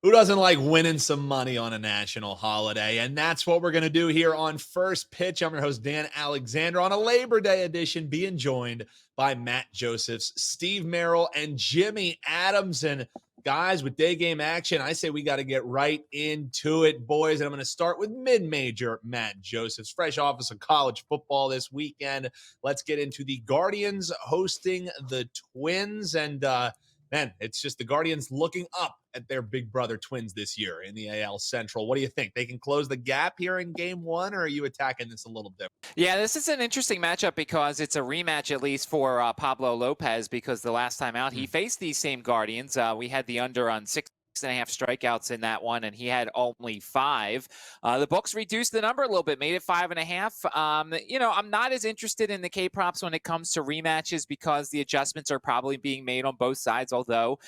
Who doesn't like winning some money on a national holiday? And that's what we're going to do here on First Pitch. I'm your host, Dan Alexander, on a Labor Day edition, being joined by Matt Josephs, Steve Merril, and Jimmy Adams. And guys, with day game action, I say we got to get right into it, boys. And I'm going to start with mid-major Matt Josephs, fresh off of some college football this weekend. Let's get into the Guardians hosting the Twins. And, man, it's just the Guardians looking up at their big brother Twins this year in the AL Central. What do you think? They can close the gap here in game one, or are you attacking this a little different? Yeah, this is an interesting matchup because it's a rematch, at least for Pablo Lopez, because the last time out he faced these same Guardians. We had the under on 6.5 strikeouts in that one, and he had only 5. The books reduced the number a little bit, made it 5.5. I'm not as interested in the K props when it comes to rematches because the adjustments are probably being made on both sides. Although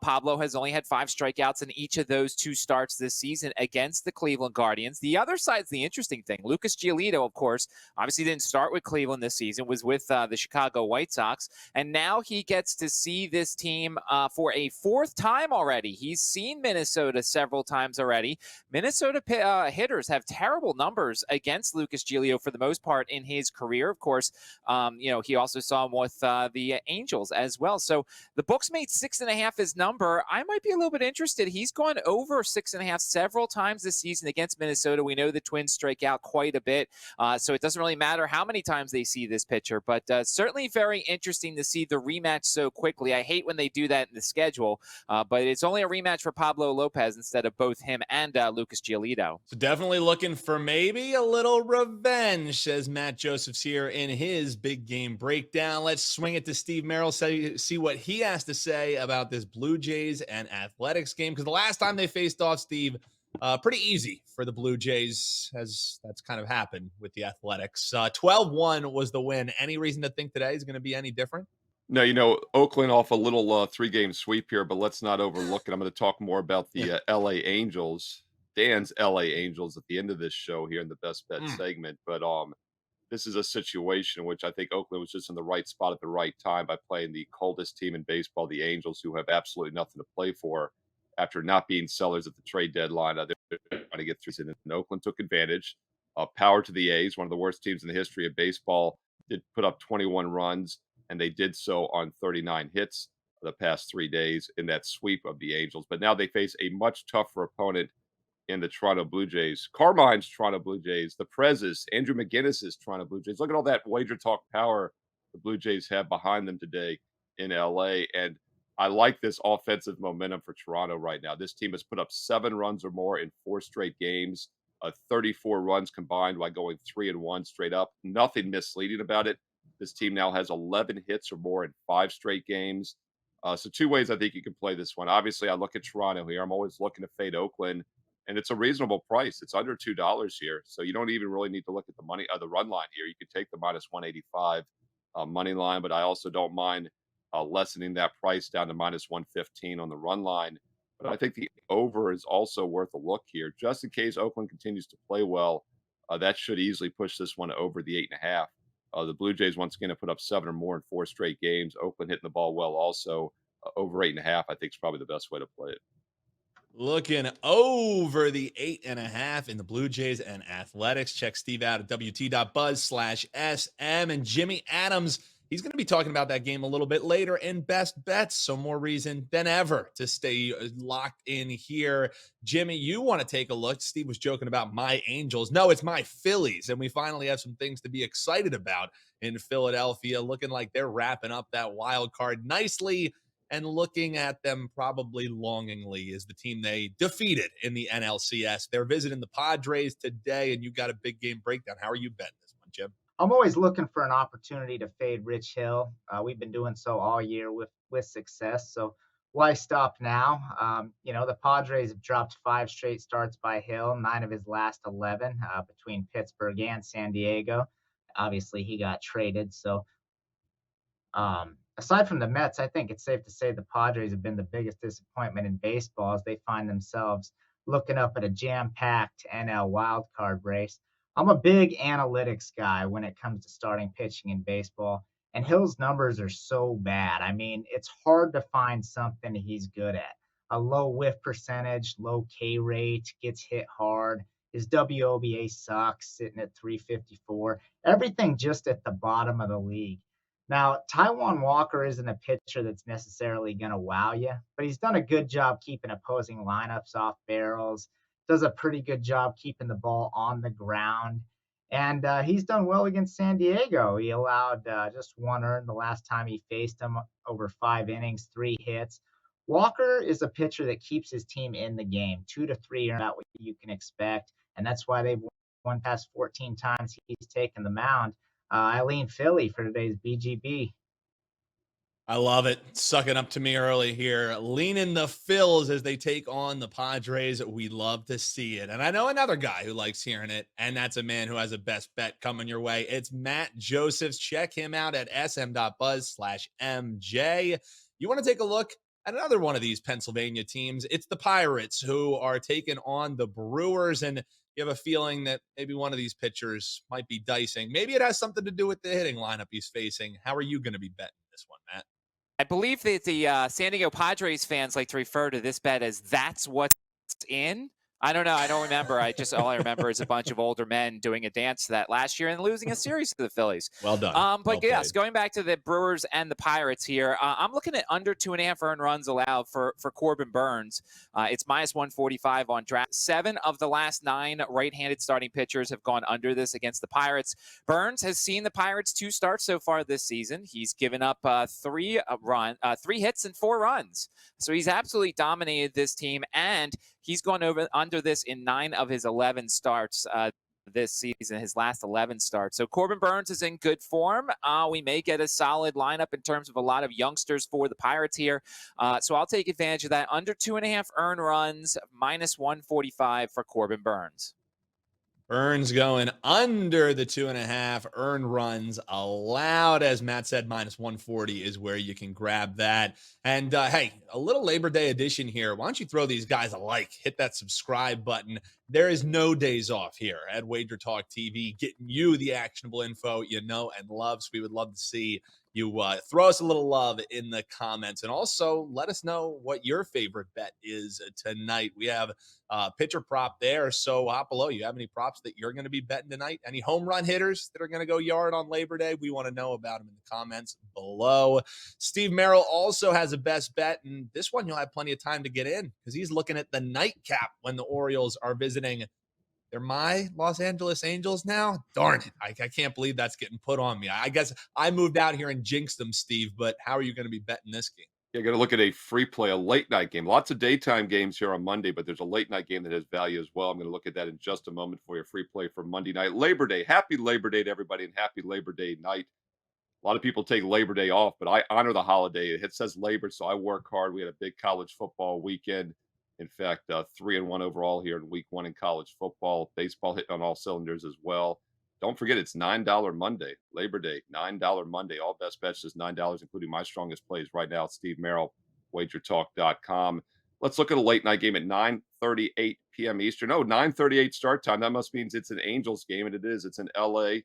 Pablo has only had 5 strikeouts in each of those 2 starts this season against the Cleveland Guardians. The other side's the interesting thing. Lucas Giolito, of course, obviously didn't start with Cleveland this season, was with the Chicago White Sox, and now he gets to see this team for a 4th time already. He's seen Minnesota several times already. Minnesota hitters have terrible numbers against Lucas Giolito for the most part in his career. Of course, he also saw him with the Angels as well. So the books made 6.5 his number. I might be a little bit interested. He's gone over 6.5 several times this season against Minnesota. We know the Twins strike out quite a bit, so it doesn't really matter how many times they see this pitcher, but certainly very interesting to see the rematch so quickly. I hate when they do that in the schedule, but it's only a rematch for Pablo Lopez instead of both him and Lucas Giolito. So definitely looking for maybe a little revenge, says Matt Josephs here in his big game breakdown. Let's swing it to Steve Merril, see what he has to say about this Blue Jays and Athletics game. Because the last time they faced off, Steve, pretty easy for the Blue Jays, as that's kind of happened with the Athletics. 12-1 was the win. Any reason to think today is going to be any different? No, Oakland off a little 3-game sweep here, but let's not overlook it. I'm going to talk more about the LA Angels, Dan's LA Angels at the end of this show here in the Best Bet segment. But this is a situation in which I think Oakland was just in the right spot at the right time by playing the coldest team in baseball, the Angels, who have absolutely nothing to play for after not being sellers at the trade deadline. They're trying to get through it, and Oakland took advantage. Power to the A's, one of the worst teams in the history of baseball, did put up 21 runs, and they did so on 39 hits the past 3 days in that sweep of the Angels. But now they face a much tougher opponent in the Toronto Blue Jays. Carmine's Toronto Blue Jays, the Prez's, Andrew McGinnis's Toronto Blue Jays. Look at all that WagerTalk power the Blue Jays have behind them today in LA. And I like this offensive momentum for Toronto right now. This team has put up 7 runs or more in 4 straight games, 34 runs combined while going 3-1 straight up. Nothing misleading about it. This team now has 11 hits or more in 5 straight games. So 2 ways I think you can play this one. Obviously, I look at Toronto here. I'm always looking to fade Oakland, and it's a reasonable price. It's under $2 here, so you don't even really need to look at the run line here. You could take the minus 185 money line, but I also don't mind lessening that price down to minus 115 on the run line. But I think the over is also worth a look here, just in case Oakland continues to play well. That should easily push this one over the 8.5. The Blue Jays, once again, have put up 7 or more in 4 straight games. Oakland hitting the ball well also. Over 8.5, I think, is probably the best way to play it. Looking over the 8.5 in the Blue Jays and Athletics. Check Steve out at wt.buzz/SM. And Jimmy Adams, he's going to be talking about that game a little bit later in Best Bets. So more reason than ever to stay locked in here. Jimmy, you want to take a look. Steve was joking about my Angels. No, it's my Phillies. And we finally have some things to be excited about in Philadelphia. Looking like they're wrapping up that wild card nicely, and looking at them probably longingly is the team they defeated in the NLCS. They're visiting the Padres today, and you got a big game breakdown. How are you betting this one, Jim? I'm always looking for an opportunity to fade Rich Hill. We've been doing so all year with success. So why stop now? The Padres have dropped 5 straight starts by Hill, 9 of his last 11 between Pittsburgh and San Diego. Obviously, he got traded. So aside from the Mets, I think it's safe to say the Padres have been the biggest disappointment in baseball as they find themselves looking up at a jam-packed NL wildcard race. I'm a big analytics guy when it comes to starting pitching in baseball, and Hill's numbers are so bad. I mean, it's hard to find something he's good at. a low whiff percentage, low K rate, gets hit hard. His WOBA sucks, sitting at 354. Everything just at the bottom of the league. Now, Taijuan Walker isn't a pitcher that's necessarily going to wow you, but he's done a good job keeping opposing lineups off barrels, does a pretty good job keeping the ball on the ground. And he's done well against San Diego. He allowed just 1 earned the last time he faced him, over 5 innings, 3 hits. Walker is a pitcher that keeps his team in the game, 2 to 3 earned, about what you can expect. And that's why they've won past 14 times he's taken the mound. I lean Philly for today's BGB. I love it. Sucking up to me early here. Leaning the Phils as they take on the Padres. We love to see it. And I know another guy who likes hearing it, and that's a man who has a best bet coming your way. It's Matt Josephs. Check him out at sm.buzz/MJ. You want to take a look at another one of these Pennsylvania teams? It's the Pirates, who are taking on the Brewers, and you have a feeling that maybe one of these pitchers might be dicing. Maybe it has something to do with the hitting lineup he's facing. How are you going to be betting this one, Matt? I believe that the San Diego Padres fans like to refer to this bet as "that's what's in." I don't know. I don't remember. All I remember is a bunch of older men doing a dance to that last year and losing a series to the Phillies. Well done. But well yes, played. Going back to the Brewers and the Pirates here, I'm looking at under 2.5 earned runs allowed for Corbin Burnes. It's minus 145 on draft. 7 of the last 9 right-handed starting pitchers have gone under this against the Pirates. Burnes has seen the Pirates 2 starts so far this season. He's given up 3 hits and 4 runs. So he's absolutely dominated this team, and he's gone under this in 9 of his 11 starts this season, his last 11 starts. So Corbin Burnes is in good form. We may get a solid lineup in terms of a lot of youngsters for the Pirates here. So I'll take advantage of that. Under 2.5 earned runs, minus 145 for Corbin Burnes. Burnes going under the 2.5 earned runs allowed. As Matt said, minus 140 is where you can grab that. And hey, a little Labor Day edition here. Why don't you throw these guys a like? Hit that subscribe button. There is no days off here at WagerTalk TV, getting you the actionable info you know and love. So we would love to see you throw us a little love in the comments, and also let us know what your favorite bet is tonight. We have pitcher prop there, so hop below. You have any props that you're going to be betting tonight? Any home run hitters that are going to go yard on Labor Day? We want to know about them in the comments below. Steve Merril also has a best bet, and this one you'll have plenty of time to get in because he's looking at the nightcap when the Orioles are visiting. They're my Los Angeles Angels now. Darn it. I can't believe that's getting put on me. I guess I moved out here and jinxed them, Steve, but how are you going to be betting this game? You're going to look at a free play, a late night game. Lots of daytime games here on Monday, but there's a late night game that has value as well. I'm going to look at that in just a moment for your free play for Monday night. Labor Day. Happy Labor Day to everybody, and happy Labor Day night. A lot of people take Labor Day off, but I honor the holiday. It says Labor, so I work hard. We had a big college football weekend. In fact, 3-1 overall here in week 1 in college football. Baseball hitting on all cylinders as well. Don't forget, it's $9 Monday, Labor Day, $9 Monday. All best bets is $9, including my strongest plays right now. Steve Merril, WagerTalk.com. Let's look at a late night game at 9:38 p.m. Eastern. Oh, 9:38 start time. That must mean it's an Angels game, and it is. It's in L.A.,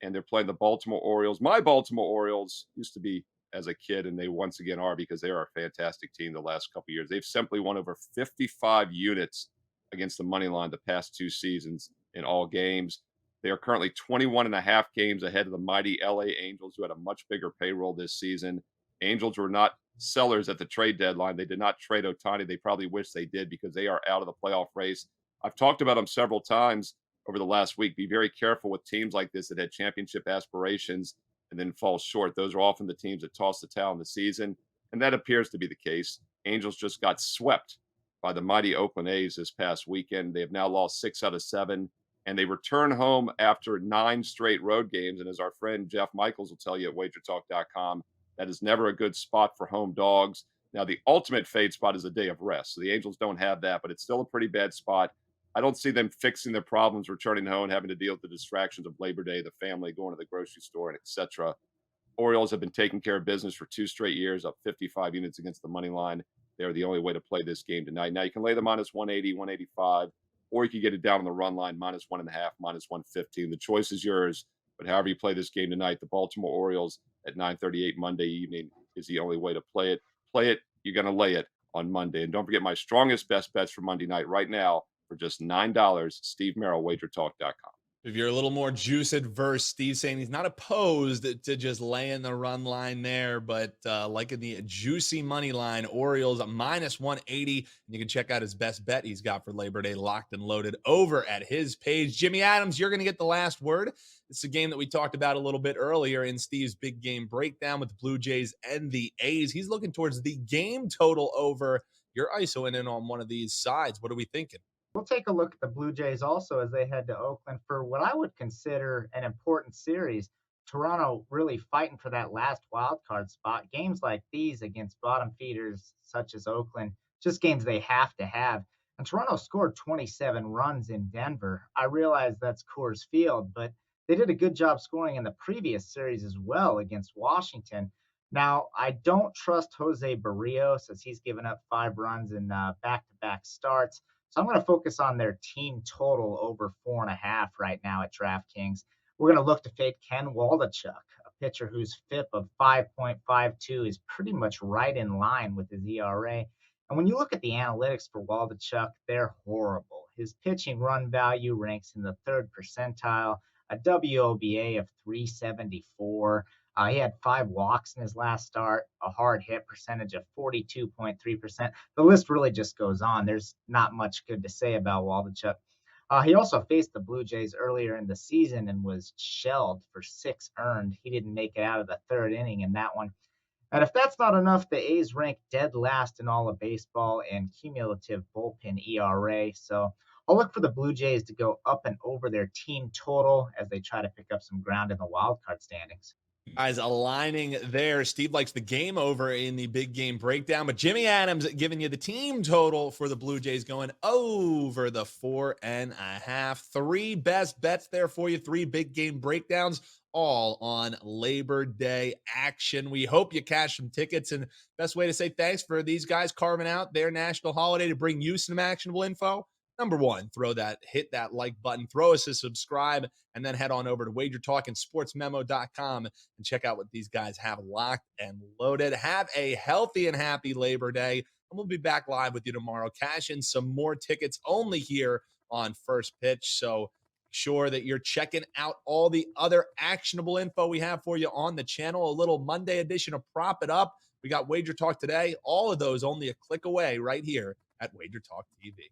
and they're playing the Baltimore Orioles. My Baltimore Orioles used to be as a kid, and they once again are, because they are a fantastic team the last couple of years. They've simply won over 55 units against the money line the past 2 seasons in all games. They are currently 21.5 games ahead of the mighty LA Angels, who had a much bigger payroll this season. Angels were not sellers at the trade deadline. They did not trade Ohtani. They probably wish they did, because they are out of the playoff race. I've talked about them several times over the last week. Be very careful with teams like this that had championship aspirations and then fall short. Those are often the teams that toss the towel in the season, and that appears to be the case. Angels just got swept by the mighty Oakland A's this past weekend. They have now lost 6 out of 7, and they return home after 9 straight road games. And as our friend Jeff Michaels will tell you at WagerTalk.com, that is never a good spot for home dogs. Now, the ultimate fade spot is a day of rest. So the Angels don't have that, but it's still a pretty bad spot. I don't see them fixing their problems, returning home, having to deal with the distractions of Labor Day, the family, going to the grocery store, and etc. Orioles have been taking care of business for 2 straight years, up 55 units against the money line. They're the only way to play this game tonight. Now, you can lay the minus 180, 185, or you can get it down on the run line, minus 1.5, minus 115. The choice is yours, but however you play this game tonight, the Baltimore Orioles at 9:38 Monday evening is the only way to play it. Play it, you're going to lay it on Monday. And don't forget my strongest best bets for Monday night right now for just $9. Steve Merril, WagerTalk.com. If you're a little more juice adverse, Steve's saying he's not opposed to just laying the run line there, but like in the juicy money line, Orioles minus 180. And you can check out his best bet he's got for Labor Day locked and loaded over at his page. Jimmy Adams, you're going to get the last word. It's a game that we talked about a little bit earlier in Steve's big game breakdown with the Blue Jays and the A's. He's looking towards the game total over. You're ISOing in on one of these sides. What are we thinking? We'll take a look at the Blue Jays also as they head to Oakland for what I would consider an important series. Toronto really fighting for that last wild card spot. Games like these against bottom feeders such as Oakland, just games they have to have. And Toronto scored 27 runs in Denver. I realize that's Coors Field, but they did a good job scoring in the previous series as well against Washington. Now, I don't trust Jose Barrios as he's given up 5 runs in back-to-back starts. So I'm going to focus on their team total over 4.5 right now at DraftKings. We're going to look to fade Ken Waldachuk, a pitcher whose FIP of 5.52 is pretty much right in line with his ERA. And when you look at the analytics for Waldachuk, they're horrible. His pitching run value ranks in the 3rd percentile, a WOBA of 374. He had 5 walks in his last start, a hard hit percentage of 42.3%. The list really just goes on. There's not much good to say about Waldachuk. He also faced the Blue Jays earlier in the season and was shelled for 6 earned. He didn't make it out of the 3rd inning in that one. And if that's not enough, the A's rank dead last in all of baseball and cumulative bullpen ERA. So I'll look for the Blue Jays to go up and over their team total as they try to pick up some ground in the wild card standings. Guys aligning there. Steve likes the game over in the big game breakdown, but Jimmy Adams giving you the team total for the Blue Jays going over the 4.5. 3 best bets there for you. 3 big game breakdowns, all on Labor Day action. We hope you cash some tickets, and best way to say thanks for these guys carving out their national holiday to bring you some actionable info. Number 1, hit that like button, throw us a subscribe, and then head on over to WagerTalk and SportsMemo.com and check out what these guys have locked and loaded. Have a healthy and happy Labor Day, and we'll be back live with you tomorrow. Cash in some more tickets only here on First Pitch. So sure that you're checking out all the other actionable info we have for you on the channel. A little Monday edition of Prop It Up. We got Wager Talk today. All of those only a click away right here at Wager Talk TV.